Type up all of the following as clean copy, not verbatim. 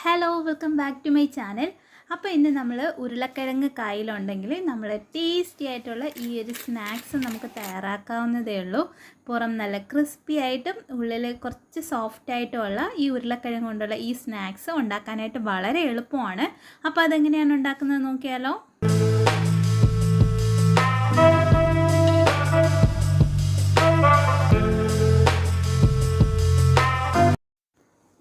Hello welcome back to my channel. അപ്പോൾ ഇന്ന് നമ്മൾ ഉരുളക്കിഴങ്ങ് കയ്യിലുണ്ടെങ്കിൽ നമ്മൾ ടേസ്റ്റി ആയിട്ടുള്ള ഈ ഒരു സ്നാക്സ് നമുക്ക് തയ്യാറാക്കാവുന്നതേ ഉള്ളൂ. പുറം നല്ല ക്രിസ്പി ആയിട്ടും ഉള്ളിൽ കുറച്ച് സോഫ്റ്റ് ആയിട്ടുമുള്ള ഈ ഉരുളക്കിഴങ്ങ് കൊണ്ടുള്ള ഈ സ്നാക്സ് ഉണ്ടാക്കാനായിട്ട് വളരെ എളുപ്പമാണ്. അപ്പോൾ അതെങ്ങനെയാണ് ഉണ്ടാക്കുന്നത് നോക്കിയാലോ.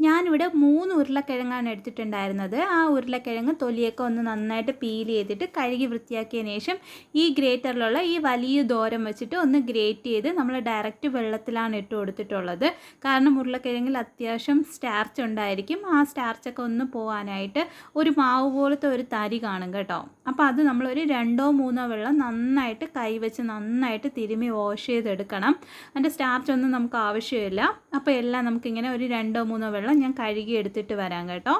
ഞാനിവിടെ 3 ഉരുളക്കിഴങ്ങാണ് എടുത്തിട്ടുണ്ടായിരുന്നത്. ആ ഉരുളക്കിഴങ്ങ് തൊലിയൊക്കെ ഒന്ന് നന്നായിട്ട് പീൽ ചെയ്തിട്ട് കഴുകി വൃത്തിയാക്കിയതിന് ശേഷം ഈ ഗ്രേറ്ററിലുള്ള ഈ വലിയ ദോരം വെച്ചിട്ട് ഒന്ന് ഗ്രേറ്റ് ചെയ്ത് നമ്മൾ ഡയറക്റ്റ് വെള്ളത്തിലാണ് ഇട്ട് കൊടുത്തിട്ടുള്ളത്. കാരണം ഉരുളക്കിഴങ്ങിൽ അത്യാവശ്യം സ്റ്റാർച്ച് ഉണ്ടായിരിക്കും. ആ സ്റ്റാർച്ചൊക്കെ ഒന്ന് പോകാനായിട്ട് ഒരു മാവ് പോലത്തെ ഒരു തരി കാണും കേട്ടോ. അപ്പോൾ അത് നമ്മളൊരു 2-3 വെള്ളം നന്നായിട്ട് കൈവച്ച് നന്നായിട്ട് തിരുമ്മി വാഷ് ചെയ്തെടുക്കണം. അതിൻ്റെ സ്റ്റാർച്ചൊന്നും നമുക്ക് ആവശ്യമില്ല. അപ്പോൾ എല്ലാം നമുക്കിങ്ങനെ ഒരു 2-3 വെള്ളം ഞാൻ കഴുകി എടുത്തിട്ട് വരാം കേട്ടോ.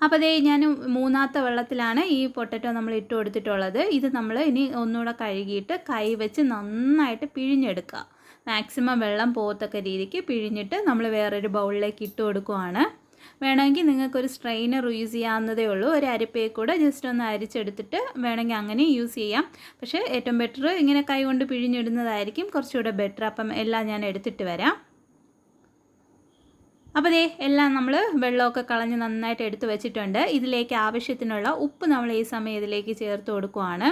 അപ്പോൾ അതേ ഞാൻ 3ാമത്തെ വെള്ളത്തിലാണ് ഈ പൊട്ടറ്റോ നമ്മൾ ഇട്ട് കൊടുത്തിട്ടുള്ളത്. ഇത് നമ്മൾ ഇനി ഒന്നുകൂടെ കഴുകിയിട്ട് കൈ വെച്ച് നന്നായിട്ട് പിഴിഞ്ഞെടുക്കുക. മാക്സിമം വെള്ളം പോകത്തക്ക രീതിക്ക് പിഴിഞ്ഞിട്ട് നമ്മൾ വേറൊരു ബൗളിലേക്ക് ഇട്ട് കൊടുക്കുകയാണ്. വേണമെങ്കിൽ നിങ്ങൾക്കൊരു സ്ട്രെയിനർ യൂസ് ചെയ്യാവുന്നതേ ഉള്ളൂ. ഒരു അരിപ്പയെ കൂടെ ജസ്റ്റ് ഒന്ന് അരിച്ചെടുത്തിട്ട് വേണമെങ്കിൽ അങ്ങനെ യൂസ് ചെയ്യാം. പക്ഷേ ഏറ്റവും ബെറ്റർ ഇങ്ങനെ കൈ കൊണ്ട് പിഴിഞ്ഞിടുന്നതായിരിക്കും കുറച്ചുകൂടെ ബെറ്റർ. അപ്പം എല്ലാം ഞാൻ എടുത്തിട്ട് വരാം. അപ്പോൾ ദേ എല്ലാം നമ്മൾ വെള്ളമൊക്കെ കളഞ്ഞ് നന്നായിട്ട് എടുത്ത് വെച്ചിട്ടുണ്ട്. ഇതിലേക്ക് ആവശ്യത്തിനുള്ള ഉപ്പ് നമ്മൾ ഈ സമയം ഇതിലേക്ക് ചേർത്ത് കൊടുക്കുകയാണ്.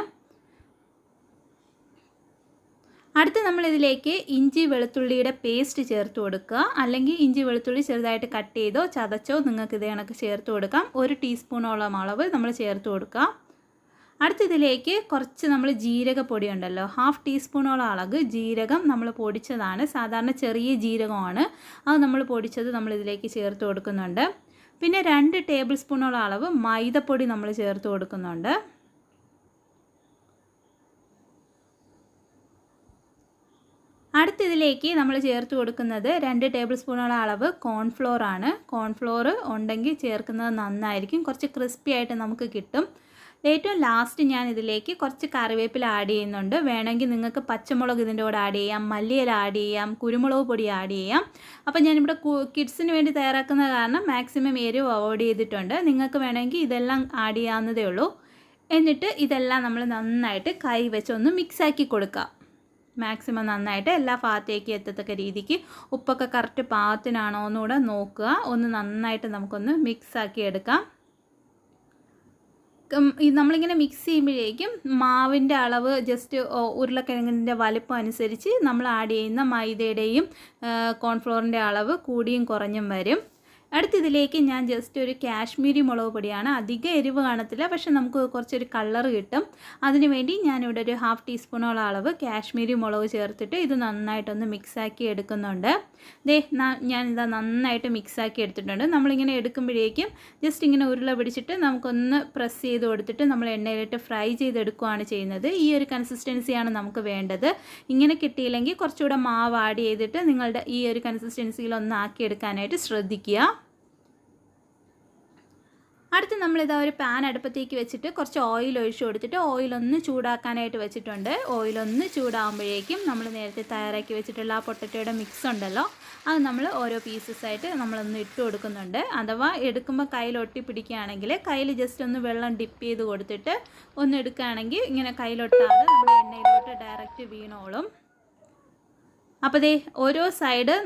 അടുത്ത് നമ്മളിതിലേക്ക് ഇഞ്ചി വെളുത്തുള്ളിയുടെ പേസ്റ്റ് ചേർത്ത് കൊടുക്കുക. അല്ലെങ്കിൽ ഇഞ്ചി വെളുത്തുള്ളി ചെറുതായിട്ട് കട്ട് ചെയ്തോ ചതച്ചോ നിങ്ങൾക്ക് ഇത് കണക്ക് ചേർത്ത് കൊടുക്കാം. 1 ടീസ്പൂണോളം അളവ് നമ്മൾ ചേർത്ത് കൊടുക്കുക. അടുത്തതിലേക്ക് കുറച്ച് നമ്മൾ ജീരകപ്പൊടി ഉണ്ടല്ലോ, 1/2 ടീസ്പൂണോളം അളവ് ജീരകം നമ്മൾ പൊടിച്ചതാണ്. സാധാരണ ചെറിയ ജീരകമാണ്. അത് നമ്മൾ പൊടിച്ചത് നമ്മളിതിലേക്ക് ചേർത്ത് കൊടുക്കുന്നുണ്ട്. പിന്നെ 2 ടേബിൾ സ്പൂണോളം അളവ് മൈദപ്പൊടി നമ്മൾ ചേർത്ത് കൊടുക്കുന്നുണ്ട്. അടുത്തതിലേക്ക് നമ്മൾ ചേർത്ത് കൊടുക്കുന്നത് 2 ടേബിൾ സ്പൂണോളം അളവ് കോൺഫ്ലോർ ആണ്. കോൺഫ്ലോർ ഉണ്ടെങ്കിൽ ചേർക്കുന്നത് നന്നായിരിക്കും. കുറച്ച് ക്രിസ്പി ആയിട്ട് നമുക്ക് കിട്ടും. ഏറ്റവും ലാസ്റ്റ് ഞാൻ ഇതിലേക്ക് കുറച്ച് കറിവേപ്പില ആഡ് ചെയ്യുന്നുണ്ട്. വേണമെങ്കിൽ നിങ്ങൾക്ക് പച്ചമുളക് ഇതിൻ്റെ കൂടെ ആഡ് ചെയ്യാം, മല്ലിയില ആഡ് ചെയ്യാം, കുരുമുളക് പൊടി ആഡ് ചെയ്യാം. അപ്പോൾ ഞാനിവിടെ കിഡ്സിന് വേണ്ടി തയ്യാറാക്കുന്ന കാരണം മാക്സിമം എരിവ് അവോയ്ഡ് ചെയ്തിട്ടുണ്ട്. നിങ്ങൾക്ക് വേണമെങ്കിൽ ഇതെല്ലാം ആഡ് ചെയ്യാവുന്നതേ ഉള്ളൂ. എന്നിട്ട് ഇതെല്ലാം നമ്മൾ നന്നായിട്ട് കൈ വെച്ചൊന്ന് മിക്സാക്കി കൊടുക്കുക. മാക്സിമം നന്നായിട്ട് എല്ലാ ഭാഗത്തേക്കും എത്തത്തക്ക രീതിക്ക് ഉപ്പൊക്കെ കറക്റ്റ് പാകത്തിനാണോ എന്നുകൂടെ നോക്കുക. ഒന്ന് നന്നായിട്ട് നമുക്കൊന്ന് മിക്സാക്കി എടുക്കാം. നമ്മളിങ്ങനെ മിക്സ് ചെയ്യുമ്പോഴേക്കും മാവിൻ്റെ അളവ് ജസ്റ്റ് ഉരുളക്കിഴങ്ങിൻ്റെ വലിപ്പം അനുസരിച്ച് നമ്മൾ ആഡ് ചെയ്യുന്ന മൈദയുടെയും കോൺഫ്ലോറിൻ്റെ അളവ് കൂടിയും കുറഞ്ഞും വരും. അടുത്തതിലേക്ക് ഞാൻ ജസ്റ്റ് ഒരു കാശ്മീരി മുളക് പൊടിയാണ്. അധികം എരിവ് കാണത്തില്ല, പക്ഷെ നമുക്ക് കുറച്ചൊരു കളർ കിട്ടും. അതിനുവേണ്ടി ഞാനിവിടെ ഒരു 1/2 ടീസ്പൂണോളം അളവ് കാശ്മീരി മുളക് ചേർത്തിട്ട് ഇത് നന്നായിട്ടൊന്ന് മിക്സാക്കി എടുക്കുന്നുണ്ട്. ഞാനിതാ നന്നായിട്ട് മിക്സാക്കി എടുത്തിട്ടുണ്ട്. നമ്മളിങ്ങനെ എടുക്കുമ്പോഴേക്കും ജസ്റ്റ് ഇങ്ങനെ ഉരുള പിടിച്ചിട്ട് നമുക്കൊന്ന് പ്രസ് ചെയ്ത് കൊടുത്തിട്ട് നമ്മൾ എണ്ണയിലിട്ട് ഫ്രൈ ചെയ്തെടുക്കുകയാണ് ചെയ്യുന്നത്. ഈ ഒരു കൺസിസ്റ്റൻസിയാണ് നമുക്ക് വേണ്ടത്. ഇങ്ങനെ കിട്ടിയില്ലെങ്കിൽ കുറച്ചുകൂടെ മാവ് ആഡ് ചെയ്തിട്ട് നിങ്ങളുടെ ഈ ഒരു കൺസിസ്റ്റൻസിയിലൊന്ന് ആക്കിയെടുക്കാനായിട്ട് ശ്രദ്ധിക്കുക. അടുത്ത് നമ്മളിതാ ഒരു പാൻ അടുപ്പത്തേക്ക് വെച്ചിട്ട് കുറച്ച് ഓയിൽ ഒഴിച്ച് കൊടുത്തിട്ട് ഓയിലൊന്ന് ചൂടാക്കാനായിട്ട് വെച്ചിട്ടുണ്ട്. ഓയിലൊന്ന് ചൂടാകുമ്പോഴേക്കും നമ്മൾ നേരത്തെ തയ്യാറാക്കി വെച്ചിട്ടുള്ള ആ പൊട്ടറ്റോയുടെ മിക്സ് ഉണ്ടല്ലോ, അത് നമ്മൾ ഓരോ പീസസായിട്ട് നമ്മളൊന്ന് ഇട്ട് കൊടുക്കുന്നുണ്ട്. അഥവാ എടുക്കുമ്പോൾ കയ്യിൽ ഒട്ടിപ്പിടിക്കുകയാണെങ്കിൽ കയ്യിൽ ജസ്റ്റ് ഒന്ന് വെള്ളം ഡിപ്പ് ചെയ്ത് കൊടുത്തിട്ട് ഒന്ന് എടുക്കുകയാണെങ്കിൽ ഇങ്ങനെ കയ്യിലൊട്ടാതെ നമ്മുടെ എണ്ണയിലോട്ട് ഡയറക്റ്റ് വീണോളും. അപ്പോൾ ദേ ഓരോ സൈഡ്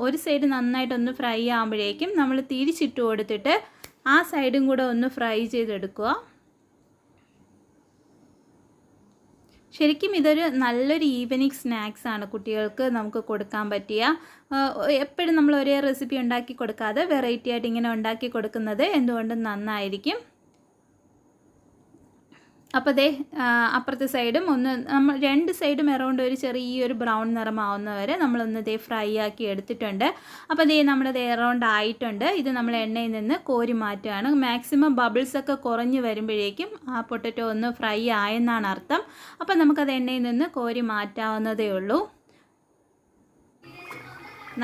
ഒരു സൈഡ് നന്നായിട്ടൊന്ന് ഫ്രൈ ആകുമ്പോഴേക്കും നമ്മൾ തിരിച്ചിട്ട് കൊടുത്തിട്ട് ആ സൈഡും കൂടെ ഒന്ന് ഫ്രൈ ചെയ്തെടുക്കുക. ശരിക്കും ഇതൊരു നല്ലൊരു ഈവനിങ് സ്നാക്സ് ആണ്. കുട്ടികൾക്ക് നമുക്ക് കൊടുക്കാൻ പറ്റിയ, എപ്പോഴും നമ്മൾ ഒരേ റെസിപ്പി ഉണ്ടാക്കി കൊടുക്കാതെ വെറൈറ്റി ആയിട്ട് ഇങ്ങനെ ഉണ്ടാക്കി കൊടുക്കുന്നത് എന്തുകൊണ്ടും നന്നായിരിക്കും. അപ്പോൾ ദേ അപ്പുറത്തെ സൈഡും ഒന്ന് നമ്മൾ 2 സൈഡും അറൗണ്ട് ഒരു ചെറിയൊരു ബ്രൗൺ നിറമാവുന്നവരെ നമ്മളൊന്ന് ദേ ഫ്രൈ ആക്കി എടുത്തിട്ടുണ്ട്. അപ്പോൾ ദേ നമ്മുടെ അറൗണ്ട് ആയിട്ടുണ്ട്. ഇത് നമ്മൾ എണ്ണയിൽ നിന്ന് കോരി മാറ്റുകയാണ്. മാക്സിമം ബബിൾസൊക്കെ കുറഞ്ഞ് വരുമ്പോഴേക്കും ആ പൊട്ടറ്റോ ഒന്ന് ഫ്രൈ ആയെന്നാണ് അർത്ഥം. അപ്പോൾ നമുക്കത് എണ്ണയിൽ നിന്ന് കോരി മാറ്റാവുന്നതേ ഉള്ളൂ.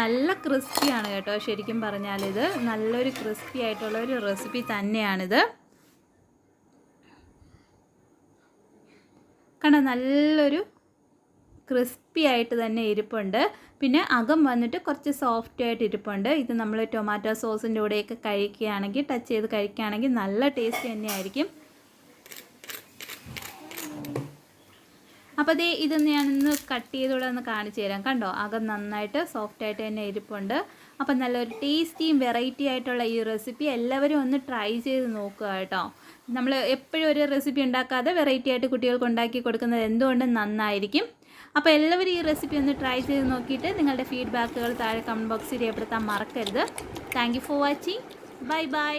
നല്ല ക്രിസ്പിയാണ് കേട്ടോ. ശരിക്കും പറഞ്ഞാൽ ഇത് നല്ലൊരു ക്രിസ്പി ആയിട്ടുള്ള ഒരു റെസിപ്പി തന്നെയാണിത്. കണ്ട നല്ലൊരു ക്രിസ്പി ആയിട്ട് തന്നെ ഇരിപ്പുണ്ട്. പിന്നെ അകം വന്നിട്ട് കുറച്ച് സോഫ്റ്റ് ആയിട്ട് ഇരിപ്പുണ്ട്. ഇത് നമ്മൾ ടൊമാറ്റോ സോസിൻ്റെ കൂടെയൊക്കെ കഴിക്കുകയാണെങ്കിൽ, ടച്ച് ചെയ്ത് കഴിക്കുകയാണെങ്കിൽ നല്ല ടേസ്റ്റ് തന്നെയായിരിക്കും. അപ്പോൾ ഇതൊന്ന് ഞാനൊന്ന് കട്ട് ചെയ്തോടെ ഒന്ന് കാണിച്ചു തരാം. കണ്ടോ, അകം നന്നായിട്ട് സോഫ്റ്റായിട്ട് തന്നെ ഇരിപ്പുണ്ട്. അപ്പം നല്ലൊരു ടേസ്റ്റിയും വെറൈറ്റി ആയിട്ടുള്ള ഈ റെസിപ്പി എല്ലാവരും ഒന്ന് ട്രൈ ചെയ്ത് നോക്കുക കേട്ടോ. നമ്മൾ എപ്പോഴും ഒരു റെസിപ്പി ഉണ്ടാക്കാതെ വെറൈറ്റി ആയിട്ട് കുട്ടികൾക്ക് ഉണ്ടാക്കി കൊടുക്കുന്നത് എന്തുകൊണ്ടും നന്നായിരിക്കും. അപ്പോൾ എല്ലാവരും ഈ റെസിപ്പി ഒന്ന് ട്രൈ ചെയ്ത് നോക്കിയിട്ട് നിങ്ങളുടെ ഫീഡ്ബാക്കുകൾ താഴെ കമൻറ്റ് ബോക്സിൽ രേഖപ്പെടുത്താൻ മറക്കരുത്. Thank you for watching. Bye bye.